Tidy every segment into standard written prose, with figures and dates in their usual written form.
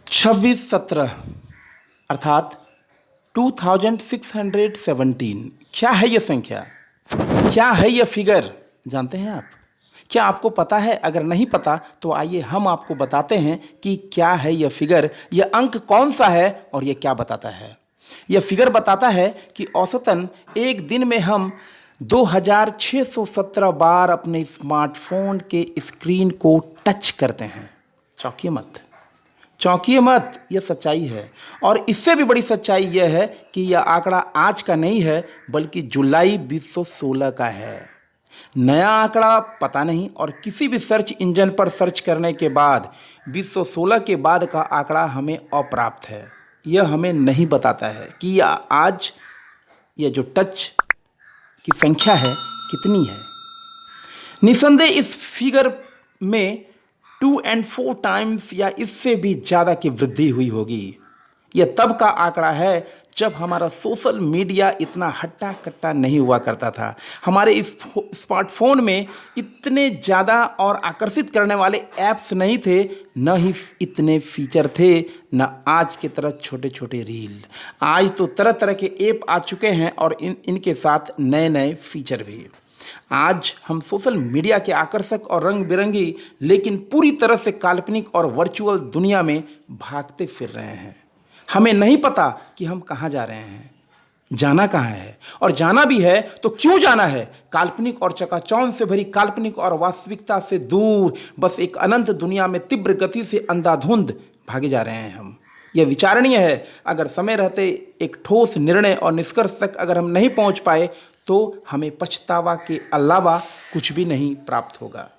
छब्बीस 17 अर्थात 2617। क्या है यह संख्या? क्या है यह फिगर? जानते हैं आप? क्या आपको पता है? अगर नहीं पता तो आइए हम आपको बताते हैं कि क्या है यह फिगर, यह अंक कौन सा है और यह क्या बताता है। यह फिगर बताता है कि औसतन एक दिन में हम 2617 बार अपने स्मार्टफोन के स्क्रीन को टच करते हैं। चौंकिए मत, चौंकिए मत, यह सच्चाई है। और इससे भी बड़ी सच्चाई यह है कि यह आंकड़ा आज का नहीं है बल्कि जुलाई 2016 का है। नया आंकड़ा पता नहीं, और किसी भी सर्च इंजन पर सर्च करने के बाद 2016 के बाद का आंकड़ा हमें अप्राप्त है। यह हमें नहीं बताता है कि यह जो टच की संख्या है कितनी है। निसंदेह इस फिगर में 2 और 4 टाइम्स या इससे भी ज़्यादा की वृद्धि हुई होगी। यह तब का आंकड़ा है जब हमारा सोशल मीडिया इतना हट्टा कट्टा नहीं हुआ करता था। हमारे इस स्मार्टफोन में इतने ज़्यादा और आकर्षित करने वाले ऐप्स नहीं थे, न ही इतने फीचर थे, न आज के तरह छोटे छोटे रील। आज तो तरह तरह के ऐप आ चुके हैं और इनके साथ नए नए फीचर भी। आज हम सोशल मीडिया के आकर्षक और रंग बिरंगी लेकिन पूरी तरह से काल्पनिक और वर्चुअल दुनिया में भागते फिर रहे हैं। हमें नहीं पता कि हम कहाँ जा रहे हैं, जाना कहाँ है, और जाना भी है तो क्यों जाना है। काल्पनिक और चकाचौंध से भरी काल्पनिक और वास्तविकता से दूर बस एक अनंत दुनिया में तीव्र गति से अंधाधुंध भागे जा रहे हैं हम। यह विचारणीय है। अगर समय रहते एक ठोस निर्णय और निष्कर्ष तक अगर हम नहीं पहुंच पाए तो हमें पछतावा के अलावा कुछ भी नहीं प्राप्त होगा।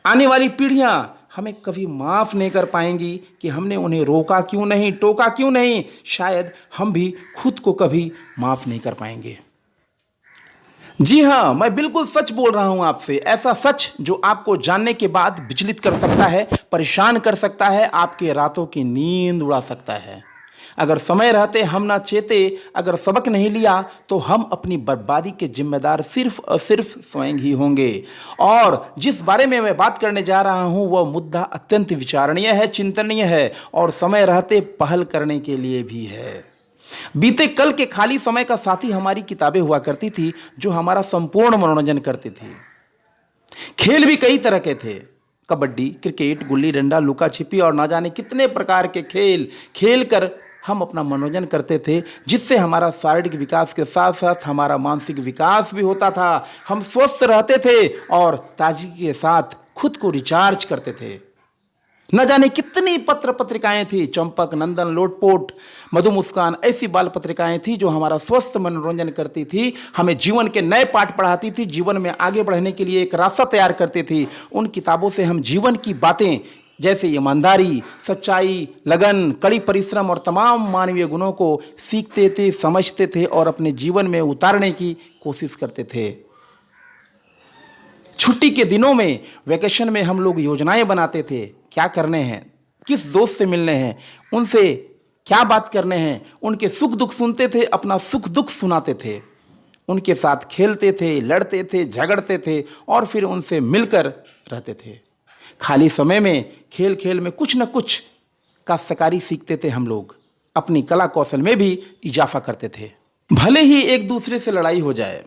आने वाली पीढ़ियां हमें कभी माफ नहीं कर पाएंगी कि हमने उन्हें रोका क्यों नहीं, टोका क्यों नहीं। शायद हम भी खुद को कभी माफ नहीं कर पाएंगे। जी हाँ, मैं बिल्कुल सच बोल रहा हूं आपसे। ऐसा सच जो आपको जानने के बाद विचलित कर सकता है, परेशान कर सकता है, आपके रातों की नींद उड़ा सकता है। अगर समय रहते हम ना चेते, अगर सबक नहीं लिया तो हम अपनी बर्बादी के जिम्मेदार सिर्फ और सिर्फ स्वयं ही होंगे। और जिस बारे में मैं बात करने जा रहा हूं वह मुद्दा अत्यंत विचारणीय है, चिंतनीय है और समय रहते पहल करने के लिए भी है। बीते कल के खाली समय का साथी हमारी किताबें हुआ करती थी जो हमारा संपूर्ण मनोरंजन करती थी। खेल भी कई तरह के थे, कबड्डी, क्रिकेट, गुल्ली डंडा, लुका छिपी और ना जाने कितने प्रकार के खेल खेल कर हम अपना मनोरंजन करते थे, जिससे हमारा शारीरिक विकास के साथ साथ हमारा मानसिक विकास भी होता था। हम स्वस्थ रहते थे और ताजगी के साथ खुद को रिचार्ज करते थे। न जाने कितनी पत्र पत्रिकाएं थी, चंपक, नंदन, लोटपोट, मधु मुस्कान, ऐसी बाल पत्रिकाएं थी जो हमारा स्वस्थ मनोरंजन करती थी, हमें जीवन के नए पाठ पढ़ाती थी, जीवन में आगे बढ़ने के लिए एक रास्ता तैयार करती थी। उन किताबों से हम जीवन की बातें जैसे ईमानदारी, सच्चाई, लगन, कड़ी परिश्रम और तमाम मानवीय गुणों को सीखते थे, समझते थे और अपने जीवन में उतारने की कोशिश करते थे। छुट्टी के दिनों में, वैकेशन में हम लोग योजनाएं बनाते थे, क्या करने हैं, किस दोस्त से मिलने हैं, उनसे क्या बात करने हैं, उनके सुख दुख सुनते थे, अपना सुख दुख सुनाते थे, उनके साथ खेलते थे, लड़ते थे, झगड़ते थे और फिर उनसे मिलकर रहते थे। खाली समय में खेल खेल में कुछ न कुछ काश्तकारी सीखते थे। हम लोग अपनी कला कौशल में भी इजाफा करते थे। भले ही एक दूसरे से लड़ाई हो जाए,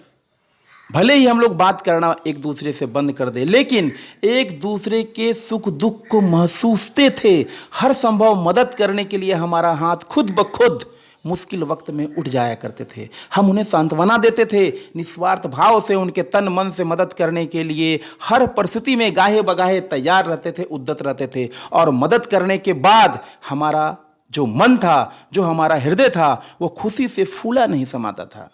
भले ही हम लोग बात करना एक दूसरे से बंद कर दे, लेकिन एक दूसरे के सुख दुख को महसूसते थे। हर संभव मदद करने के लिए हमारा हाथ खुद ब खुद मुश्किल वक्त में उठ जाया करते थे। हम उन्हें सांत्वना देते थे, निस्वार्थ भाव से उनके तन मन से मदद करने के लिए हर परिस्थिति में गाहे बगाहे तैयार रहते थे, उद्यत रहते थे। और मदद करने के बाद हमारा जो मन था, जो हमारा हृदय था, वो खुशी से फूला नहीं समाता था।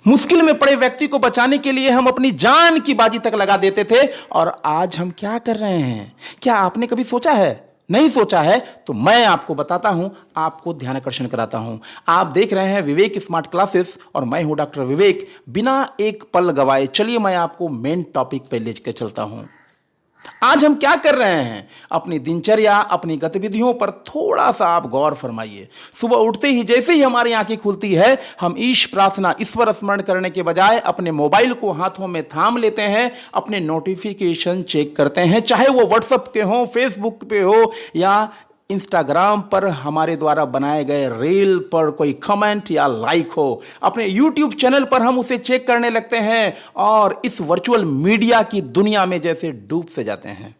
मुश्किल में पड़े व्यक्ति को बचाने के लिए हम अपनी जान की बाजी तक लगा देते थे। और आज हम क्या कर रहे हैं, क्या आपने कभी सोचा है? नहीं सोचा है तो मैं आपको बताता हूं, आपको ध्यान आकर्षण कराता हूं। आप देख रहे हैं विवेक स्मार्ट क्लासेस और मैं हूं डॉक्टर विवेक। बिना एक पल गवाए चलिए मैं आपको मेन टॉपिक पे लेकर चलता हूं। आज हम क्या कर रहे हैं? अपनी दिनचर्या, अपनी गतिविधियों पर थोड़ा सा आप गौर फरमाइए। सुबह उठते ही जैसे ही हमारी आंखें खुलती है, हम ईश प्रार्थना, ईश्वर स्मरण करने के बजाय अपने मोबाइल को हाथों में थाम लेते हैं, अपने नोटिफिकेशन चेक करते हैं, चाहे वो व्हाट्सएप के हो, फेसबुक पे हो या इंस्टाग्राम पर हमारे द्वारा बनाए गए रील पर कोई कमेंट या लाइक हो। अपने यूट्यूब चैनल पर हम उसे चेक करने लगते हैं और इस वर्चुअल मीडिया की दुनिया में जैसे डूब से जाते हैं।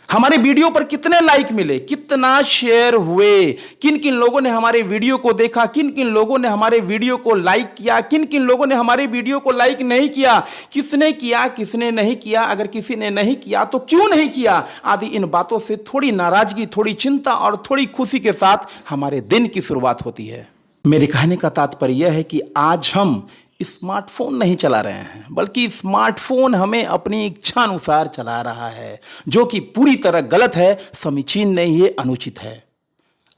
हमारे वीडियो पर कितने लाइक मिले, कितना शेयर हुए, किन किन लोगों ने हमारे वीडियो को देखा, किन किन लोगों ने हमारे वीडियो को लाइक किया, किन किन लोगों ने हमारे वीडियो को लाइक नहीं किया, किसने किया, किसने नहीं किया, अगर किसी ने नहीं किया तो क्यों नहीं किया, आदि इन बातों से थोड़ी नाराजगी, थोड़ी चिंता और थोड़ी खुशी के साथ हमारे दिन की शुरुआत होती है। मेरे कहने का तात्पर्य यह है कि आज हम स्मार्टफोन नहीं चला रहे हैं, बल्कि स्मार्टफोन हमें अपनी इच्छा अनुसार चला रहा है, जो कि पूरी तरह गलत है, समीचीन नहीं है, अनुचित है।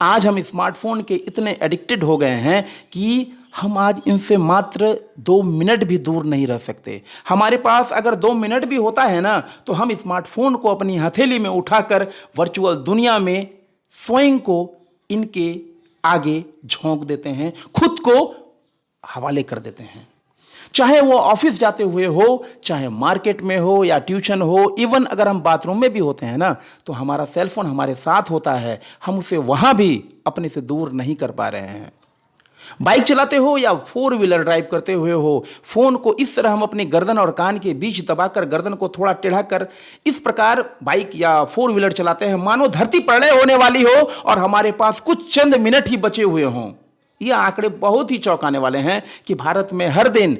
आज हम स्मार्टफोन के इतने एडिक्टेड हो गए हैं कि हम आज इनसे मात्र 2 मिनट भी दूर नहीं रह सकते। हमारे पास अगर 2 मिनट भी होता है ना, तो हम स्मार्टफोन को अपनी हथेली में उठाकर वर्चुअल दुनिया में स्वयं को इनके आगे झोंक देते हैं, खुद को हवाले कर देते हैं। चाहे वो ऑफिस जाते हुए हो, चाहे मार्केट में हो या ट्यूशन हो, इवन अगर हम बाथरूम में भी होते हैं ना, तो हमारा सेलफोन हमारे साथ होता है, हम उसे वहां भी अपने से दूर नहीं कर पा रहे हैं। बाइक चलाते हो या 4 व्हीलर ड्राइव करते हुए हो, फोन को इस तरह हम अपनी गर्दन और कान के बीच दबाकर गर्दन को थोड़ा टेढ़ा कर इस प्रकार बाइक या 4 व्हीलर चलाते हैं मानो धरती प्रलय होने वाली हो और हमारे पास कुछ चंद मिनट ही बचे हुए हों। ये आंकड़े बहुत ही चौंकाने वाले हैं कि भारत में हर दिन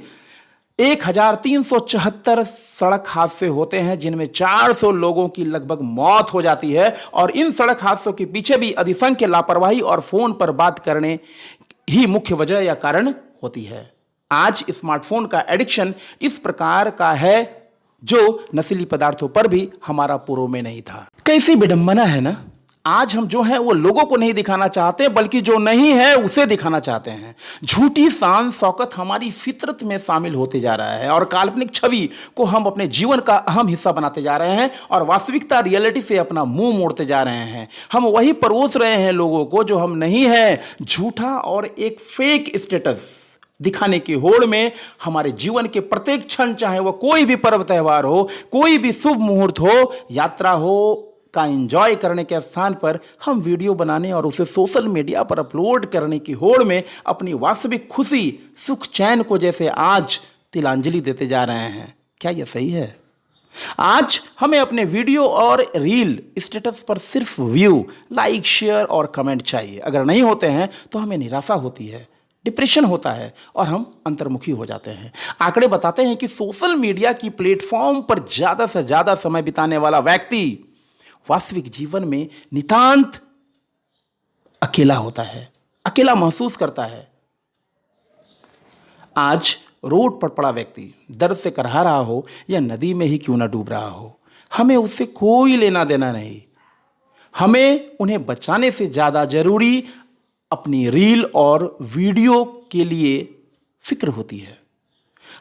1374 सड़क हादसे होते हैं, जिनमें 400 लोगों की लगभग मौत हो जाती है और इन सड़क हादसों के पीछे भी अधिसंख्य लापरवाही और फोन पर बात करने ही मुख्य वजह या कारण होती है। आज स्मार्टफोन का एडिक्शन इस प्रकार का है जो नशीली पदार्थों पर भी हमारा पूर्व में नहीं था। कैसी विडंबना है ना, आज हम जो हैं वो लोगों को नहीं दिखाना चाहते, बल्कि जो नहीं है उसे दिखाना चाहते हैं। झूठी शान शौकत हमारी फितरत में शामिल होते जा रहा है और काल्पनिक छवि को हम अपने जीवन का अहम हिस्सा बनाते जा रहे हैं और वास्तविकता रियलिटी से अपना मुंह मोड़ते जा रहे हैं। हम वही परोस रहे हैं लोगों को जो हम नहीं है, झूठा और एक फेक स्टेटस दिखाने की होड़ में हमारे जीवन के प्रत्येक क्षण, चाहे वह कोई भी पर्व त्योहार हो, कोई भी शुभ मुहूर्त हो, यात्रा हो, का एंजॉय करने के स्थान पर हम वीडियो बनाने और उसे सोशल मीडिया पर अपलोड करने की होड़ में अपनी वास्तविक खुशी, सुख, चैन को जैसे आज तिलांजलि देते जा रहे हैं। क्या यह सही है? आज हमें अपने वीडियो और रील स्टेटस पर सिर्फ व्यू, लाइक, शेयर और कमेंट चाहिए। अगर नहीं होते हैं तो हमें निराशा होती है, डिप्रेशन होता है और हम अंतर्मुखी हो जाते हैं। आंकड़े बताते हैं कि सोशल मीडिया की प्लेटफॉर्म पर ज़्यादा से ज़्यादा समय बिताने वाला व्यक्ति वास्तविक जीवन में नितांत अकेला होता है, अकेला महसूस करता है। आज रोड पर पड़ा व्यक्ति दर्द से करहा रहा हो या नदी में ही क्यों ना डूब रहा हो, हमें उससे कोई लेना देना नहीं। हमें उन्हें बचाने से ज़्यादा जरूरी अपनी रील और वीडियो के लिए फिक्र होती है।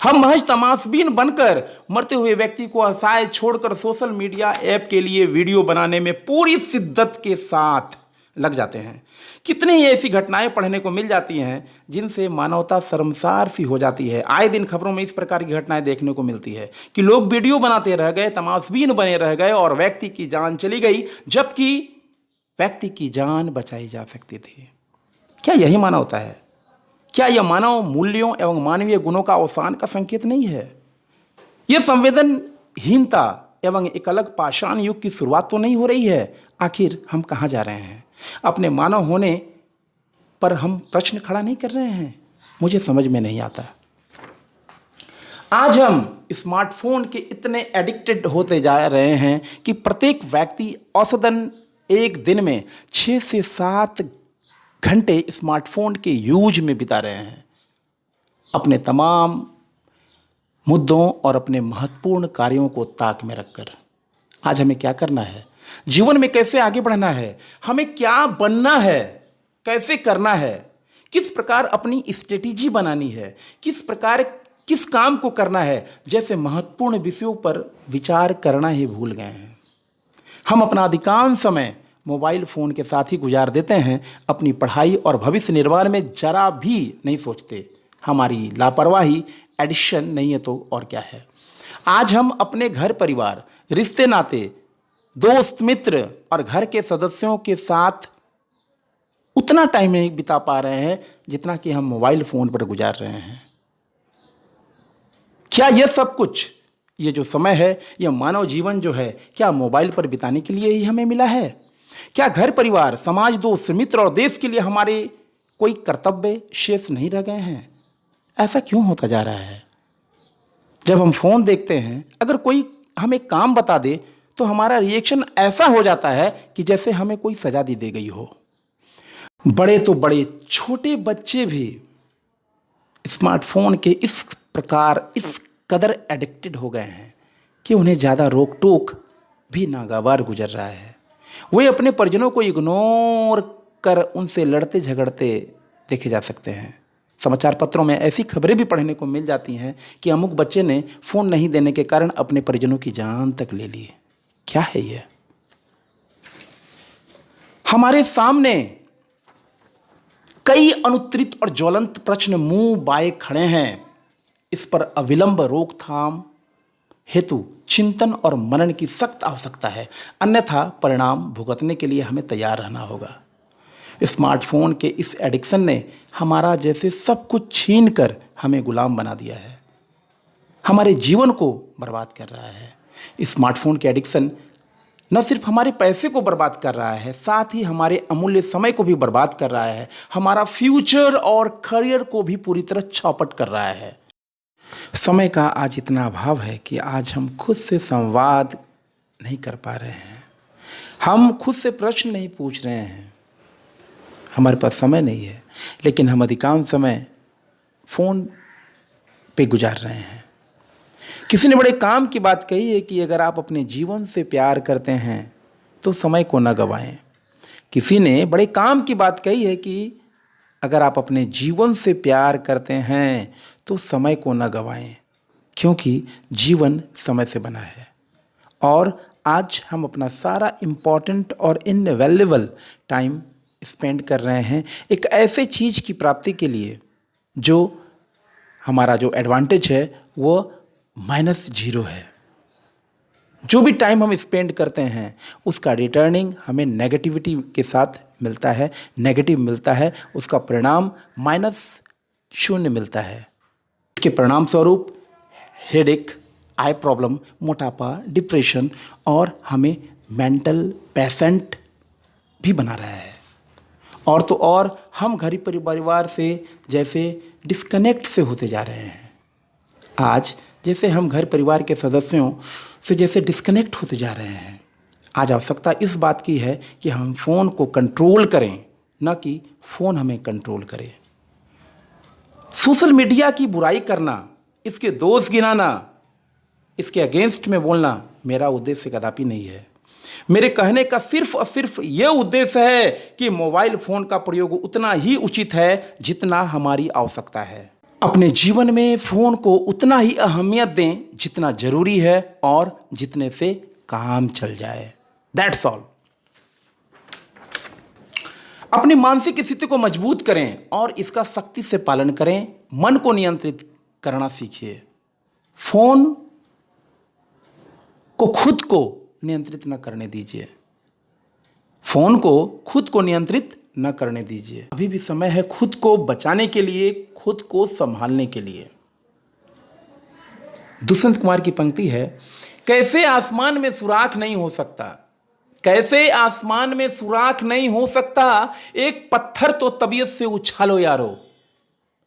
हम महज तमाशबीन बनकर मरते हुए व्यक्ति को हंसाए छोड़कर सोशल मीडिया ऐप के लिए वीडियो बनाने में पूरी शिद्दत के साथ लग जाते हैं। कितनी ही ऐसी घटनाएं पढ़ने को मिल जाती हैं जिनसे मानवता शर्मसार सी हो जाती है। आए दिन खबरों में इस प्रकार की घटनाएं देखने को मिलती है कि लोग वीडियो बनाते रह गए, तमाशबीन बने रह गए और व्यक्ति की जान चली गई, जबकि व्यक्ति की जान बचाई जा सकती थी। क्या यही मानवता है? क्या यह मानव मूल्यों एवं मानवीय गुणों का अवसान का संकेत नहीं है? यह संवेदनहीनता एवं एक अलग पाषाण युग की शुरुआत तो नहीं हो रही है? आखिर हम कहाँ जा रहे हैं? अपने मानव होने पर हम प्रश्न खड़ा नहीं कर रहे हैं? मुझे समझ में नहीं आता। आज हम स्मार्टफोन के इतने एडिक्टेड होते जा रहे हैं कि प्रत्येक व्यक्ति औसतन एक दिन में 6 से 7 घंटे स्मार्टफोन के यूज में बिता रहे हैं, अपने तमाम मुद्दों और अपने महत्वपूर्ण कार्यों को ताक में रखकर। आज हमें क्या करना है? जीवन में कैसे आगे बढ़ना है? हमें क्या बनना है? कैसे करना है? किस प्रकार अपनी स्ट्रेटेजी बनानी है? किस प्रकार किस काम को करना है, जैसे महत्वपूर्ण विषयों पर विचार करना ही भूल गए हैं। हम अपना अधिकांश समय मोबाइल फ़ोन के साथ ही गुजार देते हैं, अपनी पढ़ाई और भविष्य निर्माण में जरा भी नहीं सोचते। हमारी लापरवाही एडिक्शन नहीं है तो और क्या है। आज हम अपने घर परिवार, रिश्ते नाते, दोस्त मित्र और घर के सदस्यों के साथ उतना टाइम नहीं बिता पा रहे हैं जितना कि हम मोबाइल फ़ोन पर गुजार रहे हैं। क्या यह सब कुछ, ये जो समय है, यह मानव जीवन जो है, क्या मोबाइल पर बिताने के लिए ही हमें मिला है? क्या घर परिवार, समाज, दोस्त मित्र और देश के लिए हमारे कोई कर्तव्य शेष नहीं रह गए हैं? ऐसा क्यों होता जा रहा है? जब हम फ़ोन देखते हैं, अगर कोई हमें काम बता दे तो हमारा रिएक्शन ऐसा हो जाता है कि जैसे हमें कोई सजा दी गई हो। बड़े तो बड़े, छोटे बच्चे भी स्मार्टफोन के इस प्रकार, इस कदर एडिक्टेड हो गए हैं कि उन्हें ज़्यादा रोक टोक भी नागवार गुजर रहा है। वे अपने परिजनों को इग्नोर कर उनसे लड़ते झगड़ते देखे जा सकते हैं। समाचार पत्रों में ऐसी खबरें भी पढ़ने को मिल जाती हैं कि अमुक बच्चे ने फ़ोन नहीं देने के कारण अपने परिजनों की जान तक ले ली। क्या है ये? हमारे सामने कई अनुत्तरित और ज्वलंत प्रश्न मुंह बाए खड़े हैं। इस पर अविलंब रोकथाम हेतु चिंतन और मनन की सख्त आवश्यकता है, अन्यथा परिणाम भुगतने के लिए हमें तैयार रहना होगा। स्मार्टफोन के इस एडिक्शन ने हमारा जैसे सब कुछ छीन कर हमें गुलाम बना दिया है, हमारे जीवन को बर्बाद कर रहा है। स्मार्टफोन के एडिक्शन न सिर्फ हमारे पैसे को बर्बाद कर रहा है, साथ ही हमारे अमूल्य समय को भी बर्बाद कर रहा है, हमारा फ्यूचर और करियर को भी पूरी तरह चौपट कर रहा है। समय का आज इतना अभाव है कि आज हम खुद से संवाद नहीं कर पा रहे हैं, हम खुद से प्रश्न नहीं पूछ रहे हैं, हमारे पास समय नहीं है, लेकिन हम अधिकांश समय फ़ोन पे गुजार रहे हैं। किसी ने बड़े काम की बात कही है कि अगर आप अपने जीवन से प्यार करते हैं तो समय को न गंवाएं। किसी ने बड़े काम की बात कही है कि अगर आप अपने जीवन से प्यार करते हैं तो समय को न गंवाएं, क्योंकि जीवन समय से बना है। और आज हम अपना सारा इम्पॉर्टेंट और इनवैल्यूएबल टाइम स्पेंड कर रहे हैं एक ऐसे चीज़ की प्राप्ति के लिए जो हमारा जो एडवांटेज है वो -0 है। जो भी टाइम हम स्पेंड करते हैं उसका रिटर्निंग हमें नेगेटिविटी के साथ मिलता है, नेगेटिव मिलता है, उसका परिणाम -0 मिलता है। इसके परिणाम स्वरूप हेडेक, आई प्रॉब्लम, मोटापा, डिप्रेशन और हमें मेंटल पेशेंट भी बना रहा है। और तो और हम घर परिवार से जैसे डिस्कनेक्ट से होते जा रहे हैं। आज जैसे हम घर परिवार के सदस्यों से जैसे डिस्कनेक्ट होते जा रहे हैं। आज आवश्यकता इस बात की है कि हम फ़ोन को कंट्रोल करें, न कि फ़ोन हमें कंट्रोल करे। सोशल मीडिया की बुराई करना, इसके दोष गिनाना, इसके अगेंस्ट में बोलना मेरा उद्देश्य कदापि नहीं है। मेरे कहने का सिर्फ और सिर्फ यह उद्देश्य है कि मोबाइल फ़ोन का प्रयोग उतना ही उचित है जितना हमारी आवश्यकता है। अपने जीवन में फ़ोन को उतना ही अहमियत दें जितना ज़रूरी है और जितने से काम चल जाए। That's all. अपनी मानसिक स्थिति को मजबूत करें और इसका सख्ती से पालन करें। मन को नियंत्रित करना सीखिए। फ़ोन को खुद को नियंत्रित न करने दीजिए। फ़ोन को खुद को नियंत्रित न करने दीजिए। अभी भी समय है खुद को बचाने के लिए, खुद को संभालने के लिए। दुष्यंत कुमार की पंक्ति है, कैसे आसमान में सुराख नहीं हो सकता, कैसे आसमान में सुराख नहीं हो सकता, एक पत्थर तो तबीयत से उछालो यारो।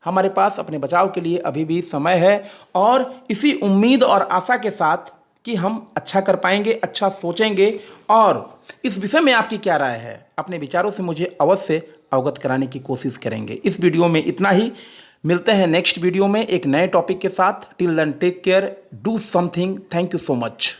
हमारे पास अपने बचाव के लिए अभी भी समय है और इसी उम्मीद और आशा के साथ कि हम अच्छा कर पाएंगे, अच्छा सोचेंगे। और इस विषय में आपकी क्या राय है, अपने विचारों से मुझे अवश्य अवगत कराने की कोशिश करेंगे। इस वीडियो में इतना ही। मिलते हैं नेक्स्ट वीडियो में एक नए टॉपिक के साथ। Till then take care, do something. Thank you so much.